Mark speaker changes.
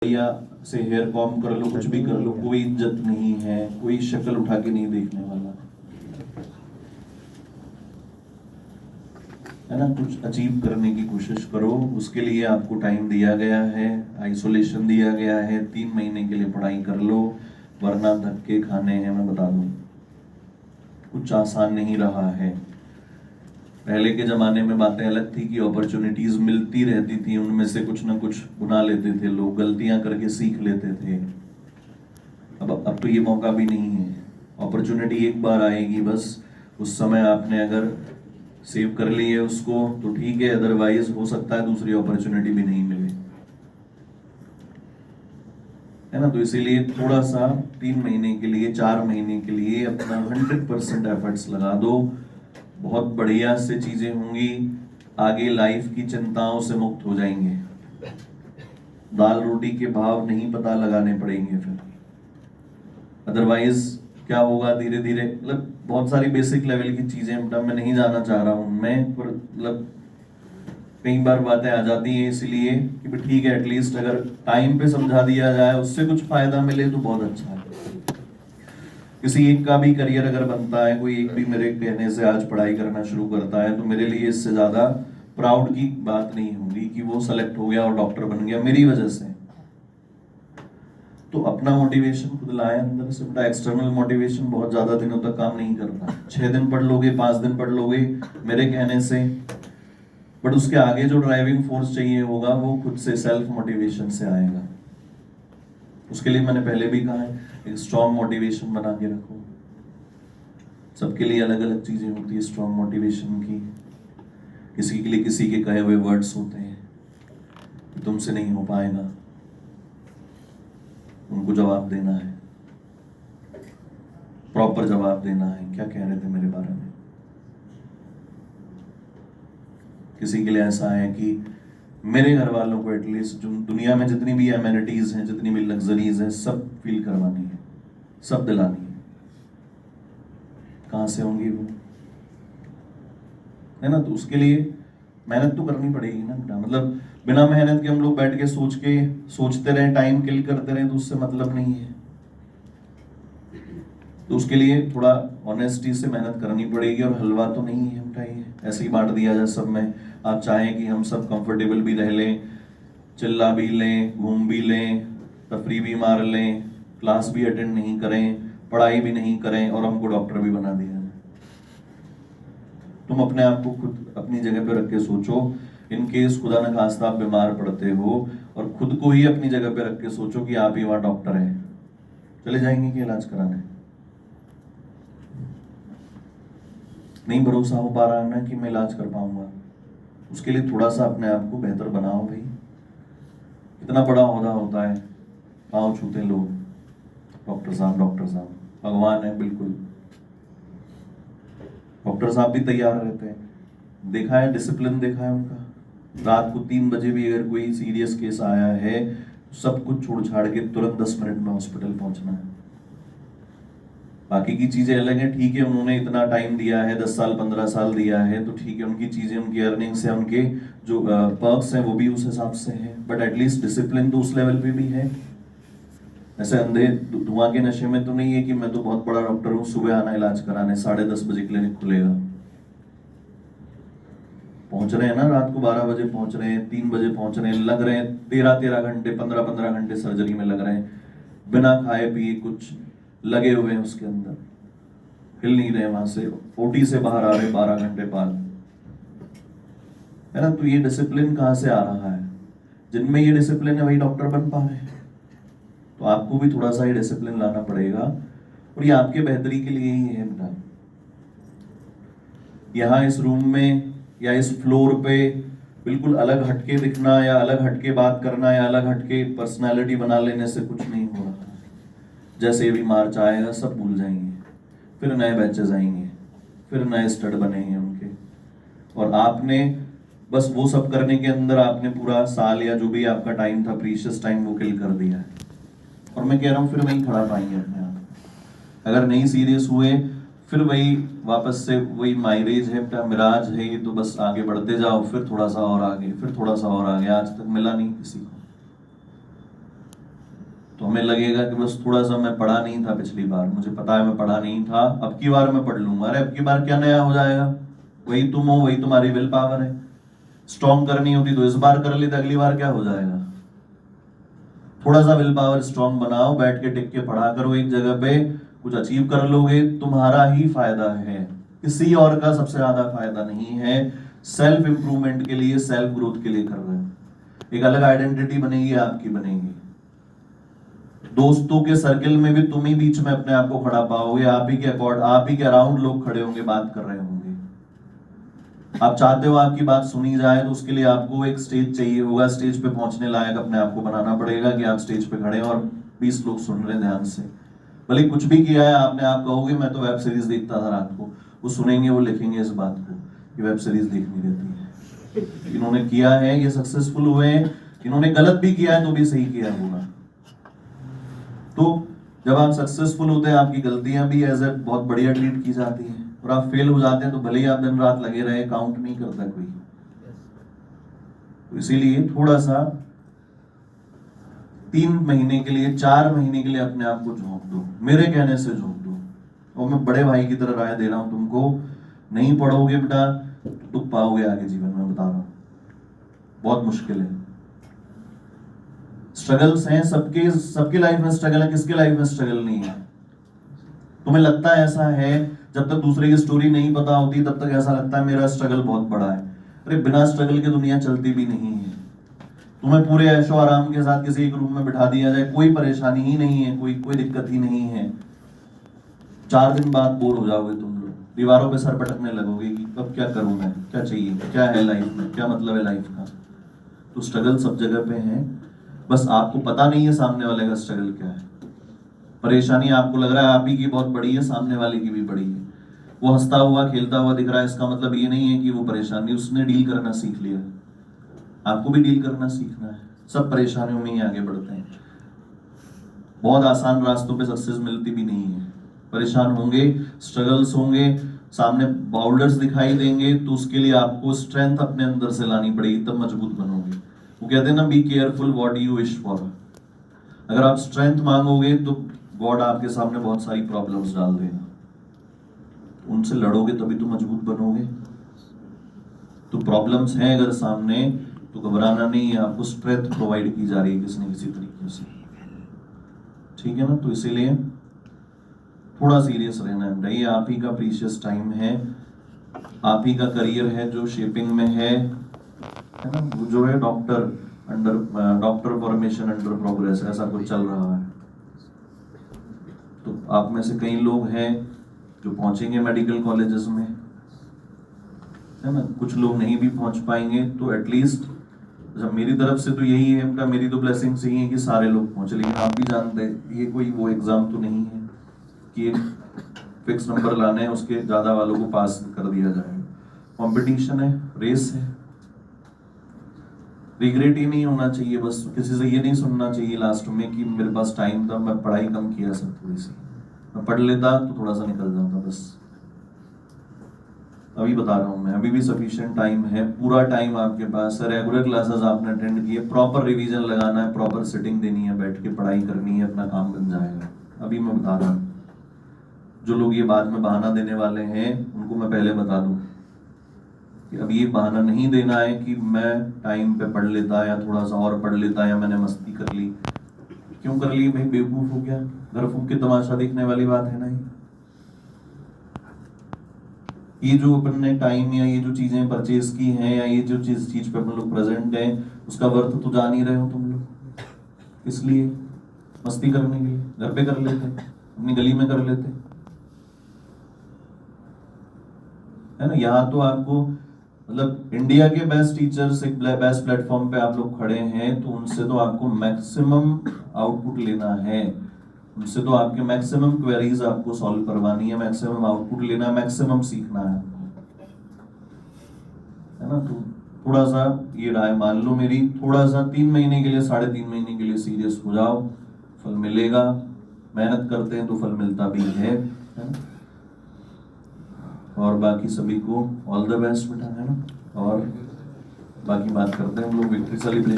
Speaker 1: या से hair com कर लो, कुछ भी कर लो, कोई इज्जत नहीं है, कोई शक्ल उठा के नहीं देखने वाला है ना। कुछ अचीव करने की कोशिश करो, उसके लिए आपको टाइम दिया गया है, आइसोलेशन दिया गया है, 3 महीने के लिए पढ़ाई कर लो, वरना धक्के खाने हैं। मैं बता दूं, कुछ आसान नहीं रहा है। पहले के जमाने में बातें अलग थी कि अपॉर्चुनिटीज मिलती रहती थी, उनमें से कुछ ना कुछ बुना लेते थे लोग, गलतियां करके सीख लेते थे। अब तो ये मौका भी नहीं है। अपॉर्चुनिटी एक बार आएगी बस, उस समय आपने अगर सेव कर ली है उसको तो ठीक है, अदरवाइज हो सकता है दूसरी अपॉर्चुनिटी भी नहीं मिले, है ना। तो इसीलिए थोड़ा सा 3 महीने के लिए, 4 महीने के लिए अपना 100% एफर्ट्स लगा दो, बहुत बढ़िया से चीजें होंगी। आगे लाइफ की चिंताओं से मुक्त हो जाएंगे, दाल रोटी के भाव नहीं पता लगाने पड़ेंगे फिर। अदरवाइज क्या होगा, धीरे धीरे, मतलब बहुत सारी बेसिक लेवल की चीजें, मतलब मैं नहीं जाना चाह रहा हूं मैं, पर मतलब कई बार बातें आ जाती हैं, इसीलिए कि ठीक है, एटलीस्ट अगर टाइम पे समझा दिया जाए, उससे कुछ फायदा मिले तो बहुत अच्छा है। किसी एक का भी करियर अगर बनता है, कोई एक भी मेरे कहने से आज पढ़ाई करना शुरू करता है, तो मेरे लिए इससे ज्यादा प्राउड की बात नहीं होगी कि वो सेलेक्ट हो गया और डॉक्टर बन गया मेरी वजह से। तो अपना मोटिवेशन खुद लाए अंदर से, बेटा एक्सटर्नल मोटिवेशन बहुत ज्यादा दिनों तक काम नहीं करता। 6 दिन पढ़ लोगे, 5 दिन पढ़ लोगे मेरे कहने से, बट उसके आगे जो ड्राइविंग फोर्स चाहिए होगा वो खुद से सेल्फ मोटिवेशन से आएगा। उसके लिए मैंने पहले भी कहा है, एक स्ट्रॉन्ग मोटिवेशन बना के रखो। सबके लिए अलग अलग चीजें होती है स्ट्रॉन्ग मोटिवेशन की। किसी के लिए किसी के कहे हुए वर्ड्स होते हैं कि तुमसे नहीं हो पाएगा, उनको जवाब देना है, प्रॉपर जवाब देना है, क्या कह रहे थे मेरे बारे में। किसी के लिए ऐसा है कि मेरे घर वालों को एटलीस्ट जो दुनिया में जितनी भी एमेनिटीज हैं, जितनी भी लग्जरीज हैं, सब फील करवानी है, सब दिलानी है। कहां से होंगी वो, है ना। तो उसके लिए मेहनत तो करनी पड़ेगी ना बेटा। मतलब बिना मेहनत के हम लोग बैठ के सोचते रहे, टाइम किल करते रहे, तो उससे मतलब नहीं है। तो उसके लिए थोड़ा ऑनेस्टी से मेहनत करनी पड़ेगी, और हलवा तो नहीं है बेटा ये ऐसे ही बांट दिया जाए सब में। आप चाहें कि हम सब कंफर्टेबल भी रह लें, चिल्ला भी लें, घूम भी लें, तफरी भी मार लें, क्लास भी अटेंड नहीं करें, पढ़ाई भी नहीं करें, और हमको डॉक्टर भी बना दिया जाए। तुम अपने आप को खुद अपनी जगह पे रख के सोचो, इन केस खुदा न खास्ता आप बीमार पड़ते हो, और खुद को ही अपनी जगह पे रख के सोचो कि आप ही वहां डॉक्टर हैं, चले जाएंगे कि इलाज कराने? नहीं भरोसा हो पा रहा है ना कि मैं इलाज कर पाऊंगा, उसके लिए थोड़ा सा अपने आप को बेहतर बनाओ भाई। इतना बड़ा ओहदा होता है, पाँव छूते लोग, डॉक्टर साहब भगवान है बिल्कुल। डॉक्टर साहब भी तैयार रहते हैं, देखा है डिसिप्लिन, देखा है उनका। रात को 3 बजे भी अगर कोई सीरियस केस आया है, सब कुछ छोड़ छाड़ के तुरंत 10 मिनट में हॉस्पिटल पहुंचना है। बाकी की चीजें अलग है, ठीक है, उन्होंने इतना टाइम दिया है, 10 साल 15 साल दिया है, तो ठीक है, उनकी चीजें, उनकी अर्निंग्स है, उनके जो पर्क्स हैं वो भी उस हिसाब से हैं, बट एटलीस्ट डिसिप्लिन तो उस लेवल पे भी है। ऐसे अंधे धुआं के नशे में तो नहीं है कि मैं तो बहुत बड़ा डॉक्टर हूँ, सुबह आना इलाज कराने, 10:30 बजे क्लिनिक खुलेगा। पहुंच रहे हैं ना, रात को 12 बजे पहुंच रहे हैं, 3 बजे पहुंच रहे हैं, लग रहे हैं 13 घंटे, 15 घंटे सर्जरी में लग रहे हैं, बिना खाए पिए कुछ लगे हुए हैं उसके अंदर, हिल नहीं रहे वहां से, ओटी से बाहर आ रहे 12 घंटे बाद, है ना। तो ये डिसिप्लिन कहां से आ रहा है? जिनमें ये डिसिप्लिन है वही डॉक्टर बन पा रहे हैं। तो आपको भी थोड़ा सा ये डिसिप्लिन लाना पड़ेगा, और ये आपके बेहतरी के लिए ही है बेटा। यहाँ इस रूम में या इस फ्लोर पे बिल्कुल अलग हटके दिखना, या अलग हटके बात करना, या अलग हटके पर्सनालिटी बना लेने से कुछ नहीं हो रहा। जैसे भी मार्च आएगा सब भूल जाएंगे, फिर नए बैचेस आएंगे, फिर नए स्टड बनेंगे उनके, और आपने बस वो सब करने के अंदर आपने पूरा साल या जो भी आपका टाइम था, प्रीशियस टाइम, वो किल कर दिया है। और मैं कह रहा हूँ फिर वहीं खड़ा पाएंगे अपने आप। अगर नहीं सीरियस हुए, फिर वही वापस से वही माइलेज है बेटा, मिराज है ये, तो बस आगे बढ़ते जाओ, फिर थोड़ा सा और आगे, फिर थोड़ा सा और आगे, आज तक मिला नहीं किसी को। हमें लगेगा कि बस थोड़ा सा मैं पढ़ा नहीं था पिछली बार, मुझे पता है मैं पढ़ा नहीं था, अब की बार मैं पढ़ लूंगा। अरे अब की बार क्या नया हो जाएगा, वही तुम हो, वही तुम्हारी विल पावर है। स्ट्रॉन्ग करनी होती तो इस बार कर लेते, अगली बार क्या हो जाएगा। थोड़ा सा विल पावर स्ट्रॉन्ग बनाओ, बैठ के टिक के पढ़ा करो एक जगह पे, कुछ अचीव कर लोगे, तुम्हारा ही फायदा है, किसी और का सबसे ज्यादा फायदा नहीं है। सेल्फ इंप्रूवमेंट के लिए, सेल्फ ग्रोथ के लिए कर रहे हैं, एक अलग आइडेंटिटी बनेगी, आपकी बनेगी। दोस्तों के सर्कल में भी तुम ही बीच में अपने आप को खड़ा पाओगे, आप ही के अराउंड लोग खड़े होंगे, बात कर रहे होंगे। आप चाहते हो आपकी बात सुनी जाए, तो उसके लिए आपको एक स्टेज चाहिए होगा, स्टेज पे पहुंचने लायक अपने आप को बनाना पड़ेगा कि आप स्टेज पे खड़े हैं और 20 लोग सुन रहे हैं ध्यान से। भले कुछ भी किया है आपने, आप कहोगे मैं तो वेब सीरीज देखता था रात को, वो सुनेंगे, वो लिखेंगे इस बात को कि वेब सीरीज देखनी रहती है। इन्होंने किया है, ये सक्सेसफुल हुए हैं, इन्होंने गलत भी किया है तो भी सही किया होगा। तो जब आप सक्सेसफुल होते हैं, आपकी गलतियां भी एज ए बहुत बढ़िया ट्रीट की जाती हैं, और आप फेल हो जाते हैं तो भले ही आप दिन रात लगे रहे, काउंट नहीं करता कोई। तो इसीलिए थोड़ा सा 3 महीने के लिए, 4 महीने के लिए अपने आप को झोंक दो, मेरे कहने से झोंक दो। और मैं बड़े भाई की तरह राय दे रहा हूं तुमको, नहीं पढ़ोगे बेटा तो दुख पाओगे आगे जीवन में, बता रहा हूं, बहुत मुश्किल है। स्ट्रगल्स हैं, सबके लाइफ में स्ट्रगल है, किसके लाइफ में स्ट्रगल नहीं है। तुम्हें लगता है ऐसा है, जब तक दूसरे की स्टोरी नहीं पता होती तब तक ऐसा लगता है मेरा स्ट्रगल बहुत बड़ा है। अरे बिना स्ट्रगल के दुनिया चलती भी नहीं है। तुम्हें पूरे ऐशो आराम के साथ किसी एक रूम में बिठा दिया जाए, कोई परेशानी ही नहीं है, कोई दिक्कत ही नहीं है, 4 दिन बाद बोर हो जाओगे तुम लोग, दीवारों पे सर पटकने लगोगे कि अब क्या करूं मैं, क्या चाहिए, क्या है लाइफ में, क्या मतलब है लाइफ का। तो स्ट्रगल सब जगह पे है, बस आपको पता नहीं है सामने वाले का स्ट्रगल क्या है। परेशानी आपको लग रहा है आप ही की बहुत बड़ी है, सामने वाले की भी बड़ी है। वो हंसता हुआ खेलता हुआ दिख रहा है, इसका मतलब ये नहीं है कि वो परेशानी उसने डील करना सीख लिया, आपको भी डील करना सीखना है। सब परेशानियों में ही आगे बढ़ते हैं, बहुत आसान रास्तों पे सक्सेस मिलती भी नहीं है। परेशान होंगे, स्ट्रगल्स होंगे, सामने बाउल्डर्स दिखाई देंगे, तो उसके लिए आपको स्ट्रेंथ अपने अंदर से लानी पड़ेगी, तब मजबूत बनोगे। वो कहते हैं ना, be careful what you wish for. अगर आप स्ट्रेंथ मांगोगे तो गॉड आपके सामने बहुत सारी प्रॉब्लम्स डाल देगा, उनसे लड़ोगे तभी तो मजबूत बनोगे। तो प्रॉब्लम्स हैं अगर सामने, तो घबराना नहीं है, आपको स्ट्रेंथ प्रोवाइड की जा रही है किसी न किसी तरीके से, ठीक है ना। तो इसीलिए थोड़ा सीरियस रहना है भाई, आप ही का प्रीशियस टाइम है, आप ही का करियर है जो शेपिंग में है ना। जो है डॉक्टर फॉर्मेशन अंडर प्रोग्रेस, ऐसा कुछ चल रहा है। तो आप में से कई लोग हैं जो पहुंचेंगे मेडिकल कॉलेजेस में, है ना, कुछ लोग नहीं भी पहुंच पाएंगे, तो एटलीस्ट मेरी तरफ से तो यही है, मेरी तो ब्लेसिंग्स यही है कि सारे लोग पहुंचे। लेकिन आप भी जानते हैं ये कोई वो एग्जाम तो नहीं है कि एक फिक्स नंबर लाने हैं, उसके ज्यादा वालों को पास कर दिया जाएगा। कंपटीशन है, रेस है। रिग्रेट ही नहीं होना चाहिए, बस किसी से ये नहीं सुनना चाहिए लास्ट में कि मेरे पास टाइम था, मैं पढ़ाई कम किया सर, थोड़ी सी मैं पढ़ लेता तो थोड़ा सा निकल जाता। बस अभी बता रहा हूं मैं, अभी भी सफिशिएंट टाइम है, पूरा टाइम आपके पास है। रेगुलर क्लासेस आपने अटेंड किए, प्रॉपर रिवीजन लगाना है, प्रॉपर सिटिंग देनी है, बैठ के पढ़ाई करनी है, अपना काम बन जाएगा। अभी मैं बता रहा हूँ, जो लोग ये बाद में बहाना देने वाले हैं उनको मैं पहले बता दूं कि अब ये बहाना नहीं देना है कि मैं टाइम पे पढ़ लेता या थोड़ा सा और पढ़ लेता या मैंने मस्ती कर ली। क्यों कर ली भाई, बेवकूफ हो गया, घर फूक के तमाशा देखने वाली बात है ना। ये जो अपन ने टाइम या ये जो चीजें परचेज की हैं या ये जो चीज पे अपन लोग प्रेजेंट हैं, उसका वर्थ तो जान ही रहे हो तुम लोग। इसलिए मस्ती करने के लिए घर पे कर लेते, अपनी गली में कर लेते, है ना। यहाँ तो आपको मतलब इंडिया के बेस्ट टीचर्स, एक बेस्ट प्लेटफॉर्म पे आप लोग खड़े हैं, तो उनसे तो आपको मैक्सिमम आउटपुट लेना है, उनसे तो आपके मैक्सिमम क्वेरीज आपको सॉल्व करवानी है, मैक्सिमम आउटपुट लेना है, मैक्सिमम सीखना है ना। तो थोड़ा सा ये राय मान लो मेरी, थोड़ा सा 3 महीने के लिए, 3.5 महीने के लिए सीरियस हो जाओ, फल मिलेगा। मेहनत करते हैं तो फल मिलता भी है ना। और बाकी सभी को ऑल द बेस्ट बेटा, है ना। और बाकी बात करते हैं हम लोग विक्ट्री सेलिब्रेशन